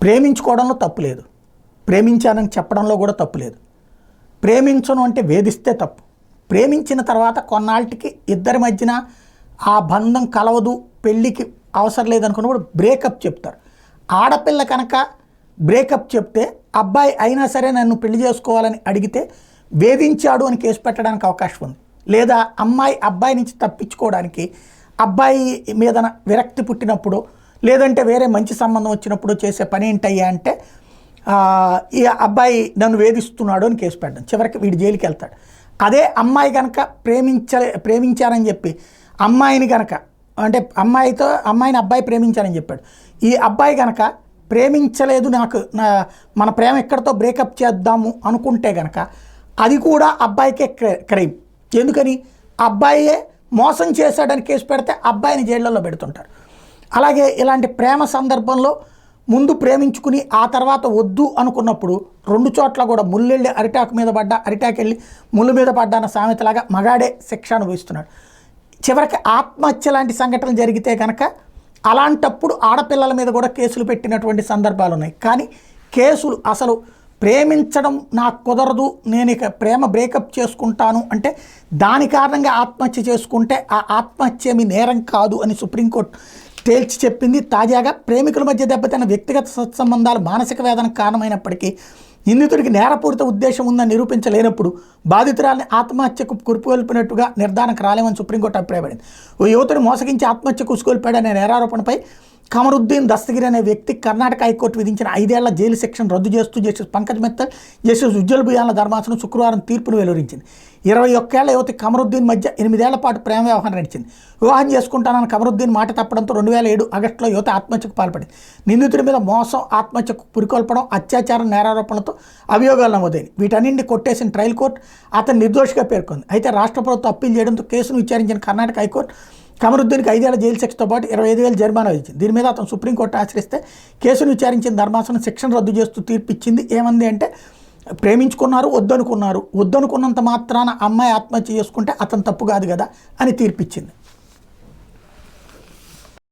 ప్రేమించుకోవడంలో తప్పు లేదు, ప్రేమించానని చెప్పడంలో కూడా తప్పు లేదు. ప్రేమించను అంటే వేధిస్తే తప్పు. ప్రేమించిన తర్వాత కొన్నాళ్ళకి ఇద్దరి మధ్యన ఆ బంధం కలవదు, పెళ్ళికి అవసరం లేదనుకున్నప్పుడు బ్రేకప్ చెప్తారు. ఆడపిల్ల కనుక బ్రేకప్ చెప్తే అబ్బాయి అయినా సరే నన్ను పెళ్లి చేసుకోవాలని అడిగితే వేధించాడు అని కేసు పెట్టడానికి అవకాశం ఉంది. లేదా అమ్మాయి అబ్బాయి నుంచి తప్పించుకోవడానికి అబ్బాయి మీద విరక్తి పుట్టినప్పుడు లేదంటే వేరే మంచి సంబంధం వచ్చినప్పుడు చేసే పని ఏంటయ్యా అంటే ఈ అబ్బాయి నన్ను వేధిస్తున్నాడు అని కేసు పెట్టడం, చివరికి వీడు జైలుకి వెళ్తాడు. అదే అమ్మాయి కనుక ప్రేమించారని చెప్పి అమ్మాయిని కనుక అంటే అమ్మాయిని అబ్బాయి ప్రేమించారని చెప్పాడు, ఈ అబ్బాయి కనుక ప్రేమించలేదు, మన ప్రేమ ఎక్కడితో బ్రేకప్ చేద్దాము అనుకుంటే కనుక అది కూడా అబ్బాయికే క్రైమ్. ఎందుకని అబ్బాయే మోసం చేశాడని కేసు పెడితే అబ్బాయిని జైళ్ళల్లో పెడుతుంటారు. అలాగే ఇలాంటి ప్రేమ సందర్భంలో ముందు ప్రేమించుకుని ఆ తర్వాత వద్దు అనుకున్నప్పుడు రెండు చోట్ల కూడా ముళ్ళెళ్ళి అరిటాకు మీద పడ్డా, అరిటాకు వెళ్ళి ముళ్ళు మీద పడ్డా అన్న సామెతలాగా మగాడే శిక్ష అనుభవిస్తున్నాడు. చివరికి ఆత్మహత్య లాంటి సంఘటనలు జరిగితే కనుక అలాంటప్పుడు ఆడపిల్లల మీద కూడా కేసులు పెట్టినటువంటి సందర్భాలు ఉన్నాయి. కానీ కేసులు అసలు ప్రేమించడం నాకు కుదరదు, నేను ఇక ప్రేమ బ్రేకప్ చేసుకుంటాను అంటే దాని కారణంగా ఆత్మహత్య చేసుకుంటే ఆ ఆత్మహత్య ఏమీ నేరం కాదు అని సుప్రీంకోర్టు తేల్చి చెప్పింది. తాజాగా ప్రేమికుల మధ్య దెబ్బతిన్న వ్యక్తిగత సత్సంబంధాలు మానసిక వేదనకు కారణమైనప్పటికీ నిందితుడికి నేరపూరిత ఉద్దేశం ఉందని నిరూపించలేనప్పుడు బాధితురాలని ఆత్మహత్యకు కురుపుకొల్పినట్టుగా నిర్ధారణకు రాలేమని సుప్రీంకోర్టు అభిప్రాయపడింది. ఓ యువతుని మోసగించి ఆత్మహత్య కుసుకొల్పాడనే నేరారోపణపై కమరుద్దీన్ దస్తగిరి అనే వ్యక్తి కర్ణాటక హైకోర్టు విధించిన 5 ఏళ్ల జైలు శిక్షను రద్దు చేస్తూ జస్టిస్ పంకజ్ మిత్తల్, జస్టిస్ ఉజ్వల్ భుయాన్ల ధర్మాసనం శుక్రవారం తీర్పును వెలువరించింది. 21 ఏళ్ల యువతి కమరుద్దీన్ మధ్య 8 ఏళ్ల పాటు ప్రేమ వ్యవహారం నడిచింది. వివాహం చేసుకుంటానని కమరుద్దీన్ మాట తప్పడంతో 2007 ఆగస్టులో యువతి ఆత్మహత్యకు పాల్పడింది. నిందితుడి మీద మోసం, ఆత్మహత్యకు పురికొల్పడం, అత్యాచారం నేరారోపణలతో అభియోగాలు నమోదైంది. వీటన్నింటినీ కొట్టేసిన ట్రయల్ కోర్టు అతను నిర్దోషిగా పేర్కొంది. అయితే రాష్ట్ర ప్రభుత్వం అప్పీల్ చేయడంతో కేసును విచారించిన కర్ణాటక హైకోర్టు కమరుద్దీన్కి 5 ఏళ్ల జైలు శిక్షతో పాటు 25,000 జరిమానా విధించింది. దీని మీద అతను సుప్రీంకోర్టు ఆశ్రయిస్తే కేసును విచారించిన ధర్మాసనం శిక్షను రద్దు చేస్తూ తీర్పు ఇచ్చింది. ఏమంది అంటే ప్రేమించుకున్నారు, వద్దనుకున్నంత మాత్రాన అమ్మాయి ఆత్మహత్య చేసుకుంటే అతను తప్పు కాదు కదా అని తీర్పిచ్చింది.